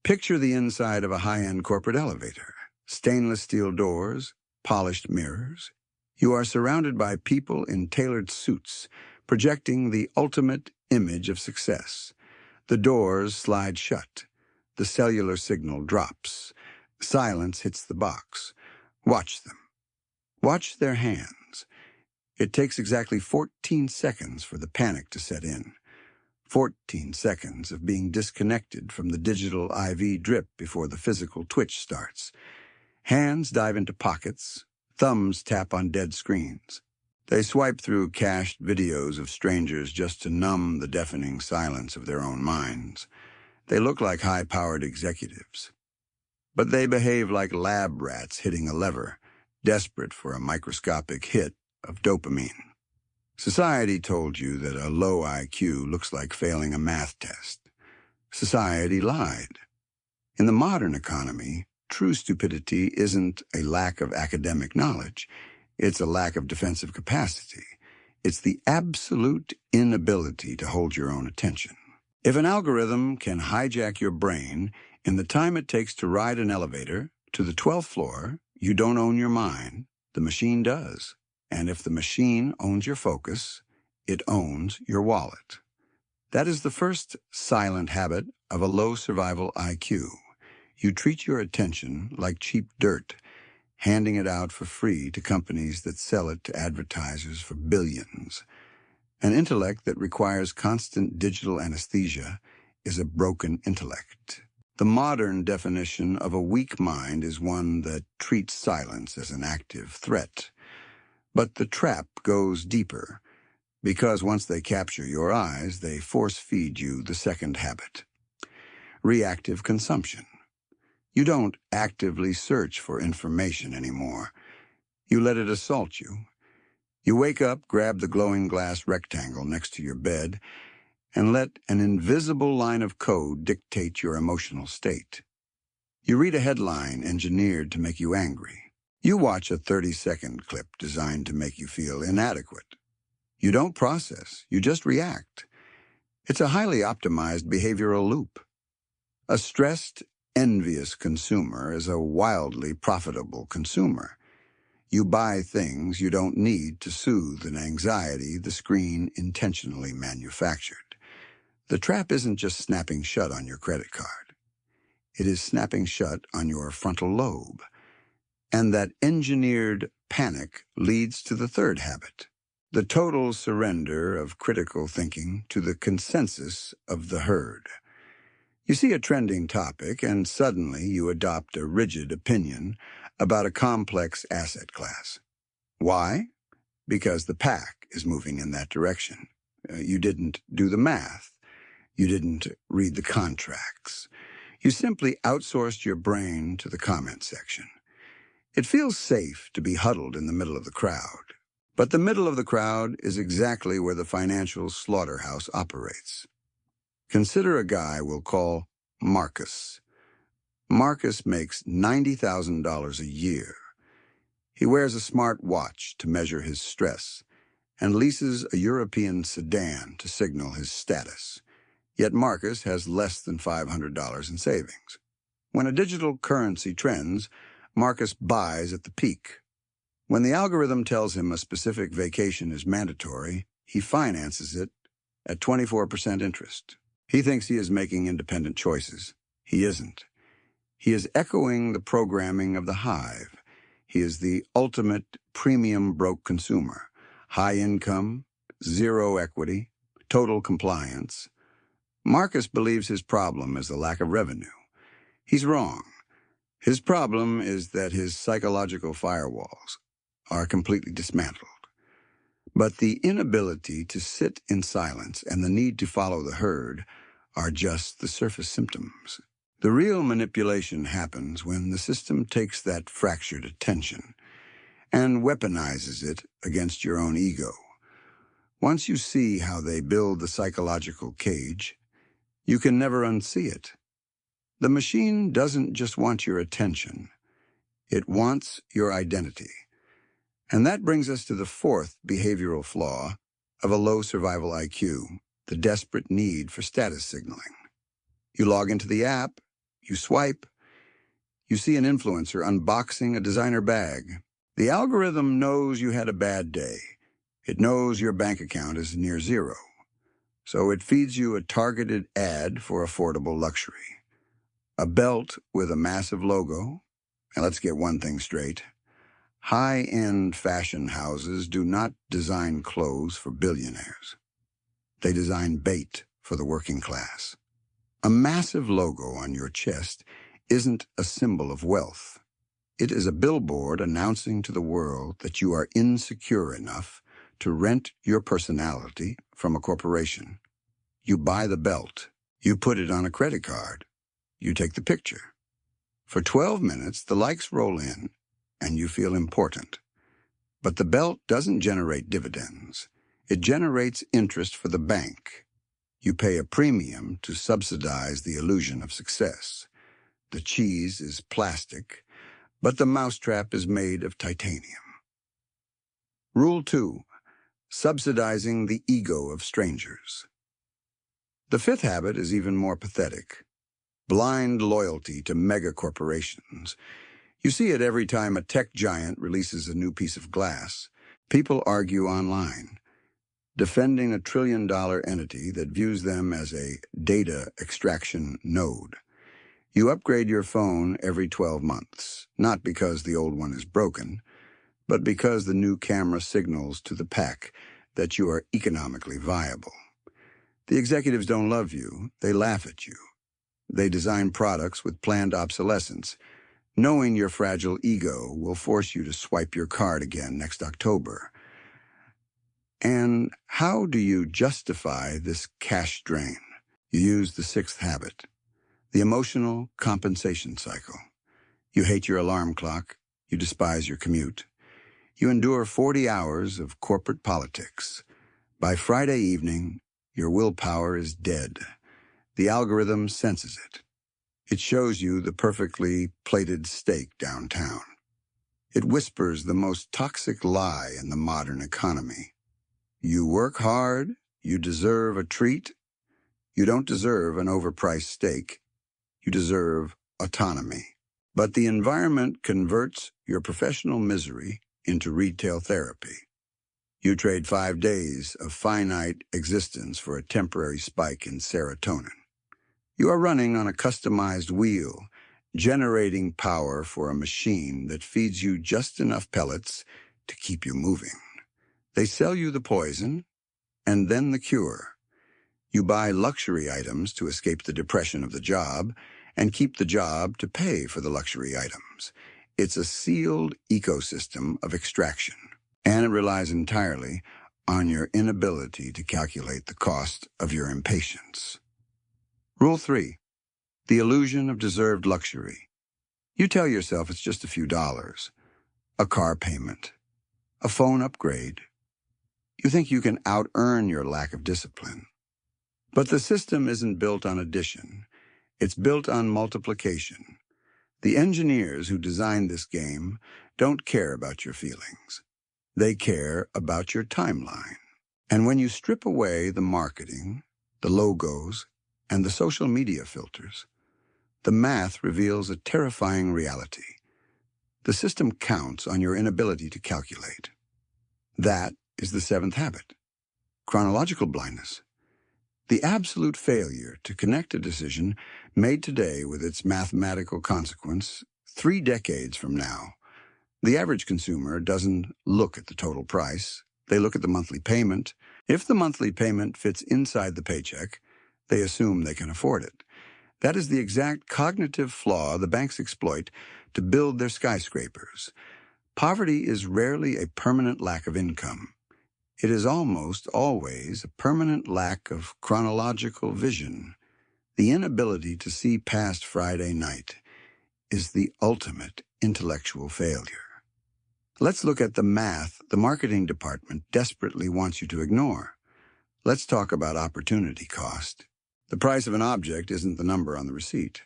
Picture the inside of a high-end corporate elevator. Stainless steel doors, polished mirrors. You are surrounded by people in tailored suits, projecting the ultimate image of success. The doors slide shut. The cellular signal drops. Silence hits the box. Watch them. Watch their hands. It takes exactly 14 seconds for the panic to set in. 14 seconds of being disconnected from the digital IV drip before the physical twitch starts. Hands dive into pockets. Thumbs tap on dead screens. They swipe through cached videos of strangers just to numb the deafening silence of their own minds. They look like high-powered executives. But they behave like lab rats hitting a lever, desperate for a microscopic hit of dopamine. Society told you that a low IQ looks like failing a math test. Society lied. In the modern economy, true stupidity isn't a lack of academic knowledge. It's a lack of defensive capacity. It's the absolute inability to hold your own attention. If an algorithm can hijack your brain in the time it takes to ride an elevator to the 12th floor, you don't own your mind. The machine does. And if the machine owns your focus, it owns your wallet. That is the first silent habit of a low survival IQ. You treat your attention like cheap dirt, handing it out for free to companies that sell it to advertisers for billions. An intellect that requires constant digital anesthesia is a broken intellect. The modern definition of a weak mind is one that treats silence as an active threat. But the trap goes deeper, because once they capture your eyes, they force-feed you the second habit: reactive consumption. You don't actively search for information anymore. You let it assault you. You wake up, grab the glowing glass rectangle next to your bed, and let an invisible line of code dictate your emotional state. You read a headline engineered to make you angry. You watch a 30-second clip designed to make you feel inadequate. You don't process, you just react. It's a highly optimized behavioral loop. A stressed, envious consumer is a wildly profitable consumer. You buy things you don't need to soothe an anxiety the screen intentionally manufactured. The trap isn't just snapping shut on your credit card. It is snapping shut on your frontal lobe. And that engineered panic leads to the third habit: the total surrender of critical thinking to the consensus of the herd. You see a trending topic, and suddenly you adopt a rigid opinion about a complex asset class. Why? Because the pack is moving in that direction. You didn't do the math. You didn't read the contracts. You simply outsourced your brain to the comment section. It feels safe to be huddled in the middle of the crowd. But the middle of the crowd is exactly where the financial slaughterhouse operates. Consider a guy we'll call Marcus. Marcus makes $90,000 a year. He wears a smart watch to measure his stress and leases a European sedan to signal his status. Yet Marcus has less than $500 in savings. When a digital currency trends, Marcus buys at the peak. When the algorithm tells him a specific vacation is mandatory, he finances it at 24% interest. He thinks he is making independent choices. He isn't. He is echoing the programming of the hive. He is the ultimate premium broke consumer. High income, zero equity, total compliance. Marcus believes his problem is the lack of revenue. He's wrong. His problem is that his psychological firewalls are completely dismantled. But the inability to sit in silence and the need to follow the herd are just the surface symptoms. The real manipulation happens when the system takes that fractured attention and weaponizes it against your own ego. Once you see how they build the psychological cage, you can never unsee it. The machine doesn't just want your attention. It wants your identity. And that brings us to the fourth behavioral flaw of a low survival IQ, the desperate need for status signaling. You log into the app, You swipe, you see an influencer unboxing a designer bag. The algorithm knows you had a bad day. It knows your bank account is near zero. So it feeds you a targeted ad for affordable luxury. A belt with a massive logo. And let's get one thing straight. High-end fashion houses do not design clothes for billionaires. They design bait for the working class. A massive logo on your chest isn't a symbol of wealth. It is a billboard announcing to the world that you are insecure enough to rent your personality from a corporation. You buy the belt. You put it on a credit card. You take the picture. For 12 minutes, the likes roll in, and you feel important. But the belt doesn't generate dividends. It generates interest for the bank. You pay a premium to subsidize the illusion of success. The cheese is plastic, but the mousetrap is made of titanium. Rule 2. Subsidizing the ego of strangers. The fifth habit is even more pathetic. Blind loyalty to mega corporations. You see it every time a tech giant releases a new piece of glass. People argue online, defending a trillion-dollar entity that views them as a data extraction node. You upgrade your phone every 12 months, not because the old one is broken, but because the new camera signals to the pack that you are economically viable. The executives don't love you, they laugh at you. They design products with planned obsolescence, knowing your fragile ego will force you to swipe your card again next October. And how do you justify this cash drain? You use the sixth habit, the emotional compensation cycle. You hate your alarm clock. You despise your commute. You endure 40 hours of corporate politics. By Friday evening, your willpower is dead. The algorithm senses it. It shows you the perfectly plated steak downtown. It whispers the most toxic lie in the modern economy. You work hard, you deserve a treat. You don't deserve an overpriced steak. You deserve autonomy. But the environment converts your professional misery into retail therapy. You trade 5 days of finite existence for a temporary spike in serotonin. You are running on a customized wheel, generating power for a machine that feeds you just enough pellets to keep you moving. They sell you the poison, and then the cure. You buy luxury items to escape the depression of the job, and keep the job to pay for the luxury items. It's a sealed ecosystem of extraction, and it relies entirely on your inability to calculate the cost of your impatience. Rule 3. The illusion of deserved luxury. You tell yourself it's just a few dollars, a car payment, a phone upgrade. You think you can out-earn your lack of discipline. But the system isn't built on addition. It's built on multiplication. The engineers who designed this game don't care about your feelings. They care about your timeline. And when you strip away the marketing, the logos, and the social media filters, the math reveals a terrifying reality. The system counts on your inability to calculate. That is the seventh habit, chronological blindness. The absolute failure to connect a decision made today with its mathematical consequence 3 decades from now. The average consumer doesn't look at the total price. They look at the monthly payment. If the monthly payment fits inside the paycheck, they assume they can afford it. That is the exact cognitive flaw the banks exploit to build their skyscrapers. Poverty is rarely a permanent lack of income. It is almost always a permanent lack of chronological vision. The inability to see past Friday night is the ultimate intellectual failure. Let's look at the math the marketing department desperately wants you to ignore. Let's talk about opportunity cost. The price of an object isn't the number on the receipt.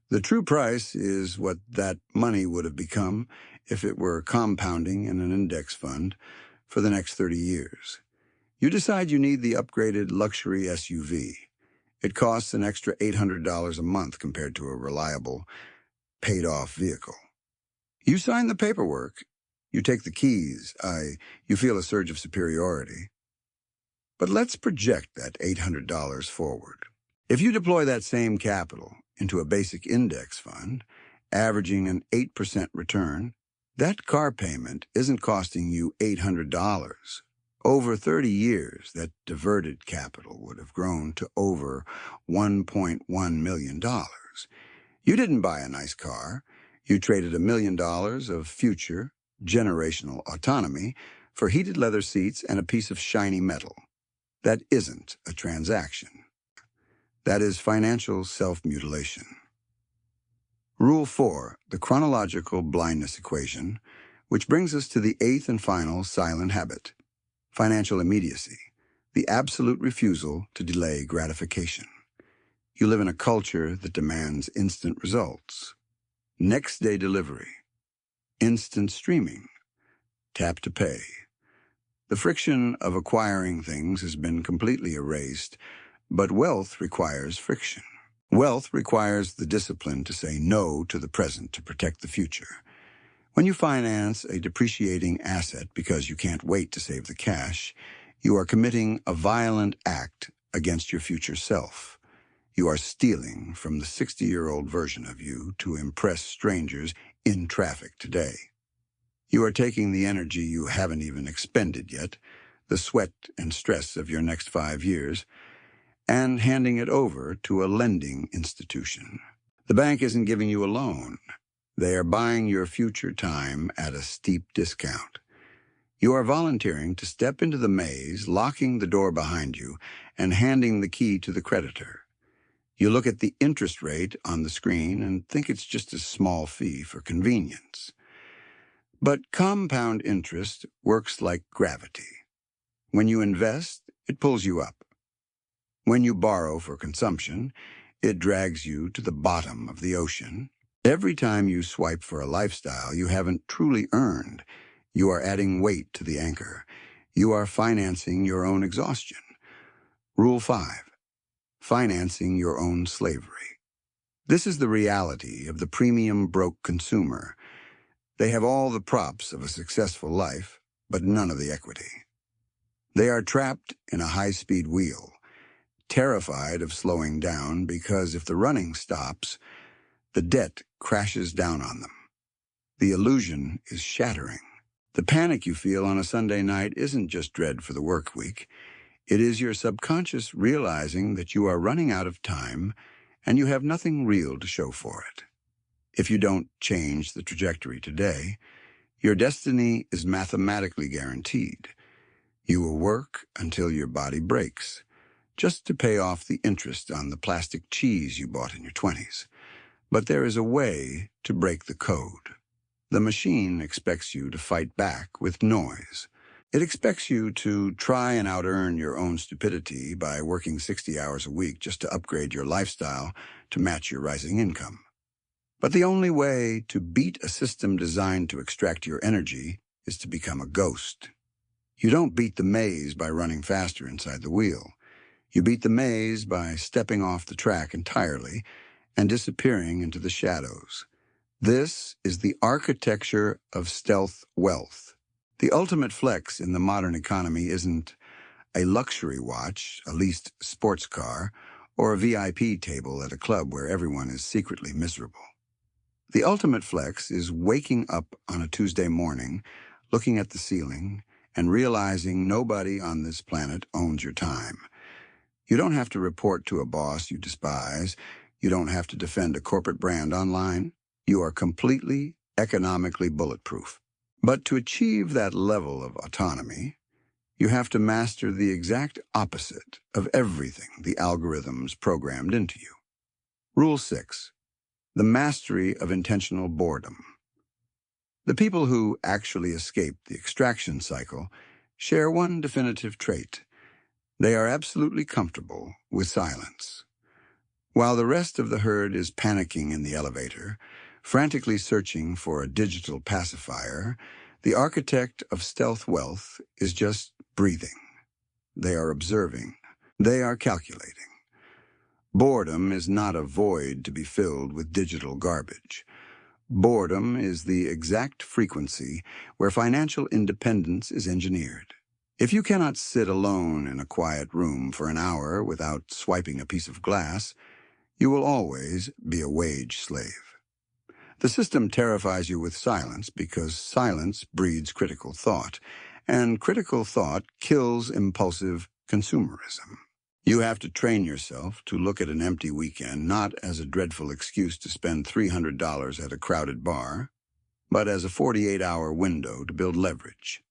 The true price is what that money would have become if it were compounding in an index fund for the next 30 years. You decide you need the upgraded luxury SUV. It costs an extra $800 a month compared to a reliable, paid-off vehicle. You sign the paperwork, you take the keys, you feel a surge of superiority. But let's project that $800 forward. If you deploy that same capital into a basic index fund, averaging an 8% return, that car payment isn't costing you $800. Over 30 years, that diverted capital would have grown to over $1.1 million. You didn't buy a nice car. You traded $1 million of future, generational autonomy for heated leather seats and a piece of shiny metal. That isn't a transaction. That is financial self-mutilation. Rule 4, the chronological blindness equation, which brings us to the eighth and final silent habit, financial immediacy, the absolute refusal to delay gratification. You live in a culture that demands instant results. Next-day delivery, instant streaming, tap to pay. The friction of acquiring things has been completely erased, but wealth requires friction. Wealth requires the discipline to say no to the present to protect the future. When you finance a depreciating asset because you can't wait to save the cash, you are committing a violent act against your future self. You are stealing from the 60-year-old version of you to impress strangers in traffic today. You are taking the energy you haven't even expended yet, the sweat and stress of your next 5 years, and handing it over to a lending institution. The bank isn't giving you a loan. They are buying your future time at a steep discount. You are volunteering to step into the maze, locking the door behind you, and handing the key to the creditor. You look at the interest rate on the screen and think it's just a small fee for convenience. But compound interest works like gravity. When you invest, it pulls you up. When you borrow for consumption, it drags you to the bottom of the ocean. Every time you swipe for a lifestyle you haven't truly earned, you are adding weight to the anchor. You are financing your own exhaustion. Rule 5. Financing your own slavery. This is the reality of the premium broke consumer. They have all the props of a successful life, but none of the equity. They are trapped in a high-speed wheel, terrified of slowing down because if the running stops, the debt crashes down on them. The illusion is shattering. The panic you feel on a Sunday night isn't just dread for the work week. It is your subconscious realizing that you are running out of time and you have nothing real to show for it. If you don't change the trajectory today, your destiny is mathematically guaranteed. You will work until your body breaks, just to pay off the interest on the plastic cheese you bought in your 20s. But there is a way to break the code. The machine expects you to fight back with noise. It expects you to try and out-earn your own stupidity by working 60 hours a week just to upgrade your lifestyle to match your rising income. But the only way to beat a system designed to extract your energy is to become a ghost. You don't beat the maze by running faster inside the wheel. You beat the maze by stepping off the track entirely and disappearing into the shadows. This is the architecture of stealth wealth. The ultimate flex in the modern economy isn't a luxury watch, a leased sports car, or a VIP table at a club where everyone is secretly miserable. The ultimate flex is waking up on a Tuesday morning, looking at the ceiling, and realizing nobody on this planet owns your time. You don't have to report to a boss you despise. You don't have to defend a corporate brand online. You are completely economically bulletproof. But to achieve that level of autonomy, you have to master the exact opposite of everything the algorithms programmed into you. Rule 6. The mastery of intentional boredom. The people who actually escape the extraction cycle share one definitive trait. They are absolutely comfortable with silence. While the rest of the herd is panicking in the elevator, frantically searching for a digital pacifier, the architect of stealth wealth is just breathing. They are observing. They are calculating. Boredom is not a void to be filled with digital garbage. Boredom is the exact frequency where financial independence is engineered. If you cannot sit alone in a quiet room for an hour without swiping a piece of glass, you will always be a wage slave. The system terrifies you with silence because silence breeds critical thought, and critical thought kills impulsive consumerism. You have to train yourself to look at an empty weekend not as a dreadful excuse to spend $300 at a crowded bar, but as a 48-hour window to build leverage.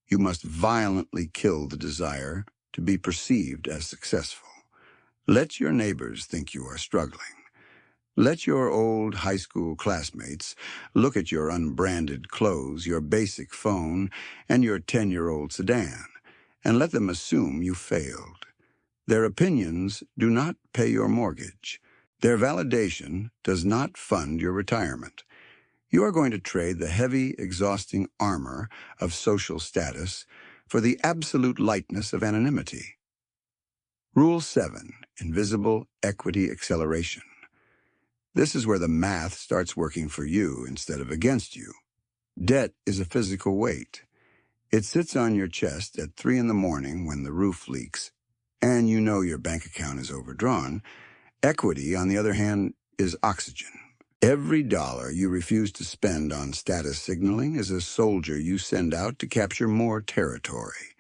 You must violently kill the desire to be perceived as successful. Let your neighbors think you are struggling. Let your old high school classmates look at your unbranded clothes, your basic phone, and your 10-year-old sedan, and let them assume you failed. Their opinions do not pay your mortgage. Their validation does not fund your retirement. You are going to trade the heavy, exhausting armor of social status for the absolute lightness of anonymity. Rule 7, Invisible Equity Acceleration. This is where the math starts working for you instead of against you. Debt is a physical weight. It sits on your chest at 3 in the morning when the roof leaks, and you know your bank account is overdrawn. Equity, on the other hand, is oxygen. Every dollar you refuse to spend on status signaling is a soldier you send out to capture more territory.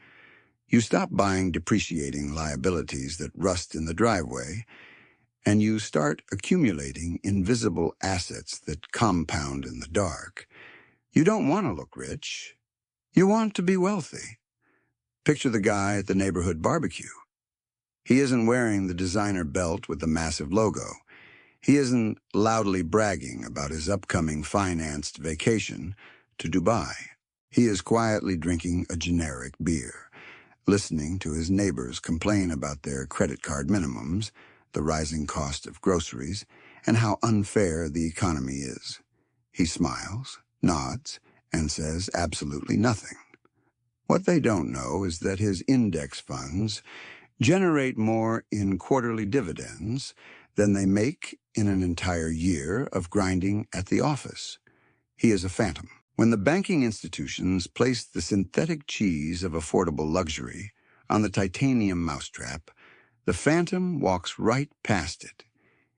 You stop buying depreciating liabilities that rust in the driveway, and you start accumulating invisible assets that compound in the dark. You don't want to look rich. You want to be wealthy. Picture the guy at the neighborhood barbecue. He isn't wearing the designer belt with the massive logo. He isn't loudly bragging about his upcoming financed vacation to Dubai. He is quietly drinking a generic beer, listening to his neighbors complain about their credit card minimums, the rising cost of groceries, and how unfair the economy is. He smiles, nods, and says absolutely nothing. What they don't know is that his index funds generate more in quarterly dividends than they make in an entire year of grinding at the office. He is a phantom. When the banking institutions place the synthetic cheese of affordable luxury on the titanium mousetrap, the phantom walks right past it.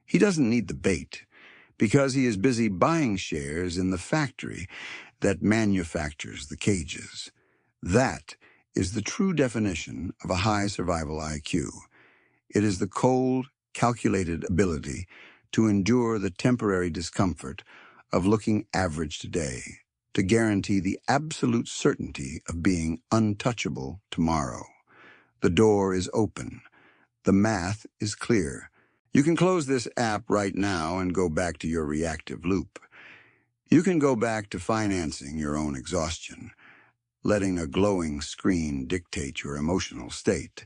He doesn't need the bait because he is busy buying shares in the factory that manufactures the cages. That is the true definition of a high survival IQ. It is the cold, calculated ability to endure the temporary discomfort of looking average today, to guarantee the absolute certainty of being untouchable tomorrow. The door is open. The math is clear. You can close this app right now and go back to your reactive loop. You can go back to financing your own exhaustion, letting a glowing screen dictate your emotional state,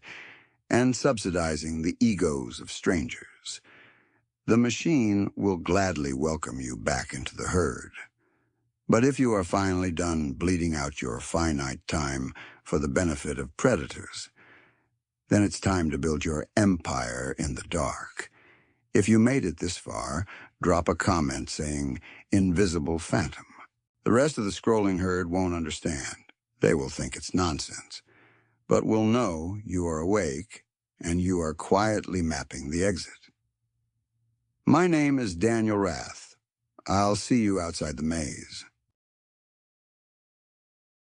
and subsidizing the egos of strangers. The machine will gladly welcome you back into the herd. But if you are finally done bleeding out your finite time for the benefit of predators, then it's time to build your empire in the dark. If you made it this far, drop a comment saying, "Invisible Phantom." The rest of the scrolling herd won't understand. They will think it's nonsense, but will know you are awake and you are quietly mapping the exit. My name is Daniel Rath. I'll see you outside the maze.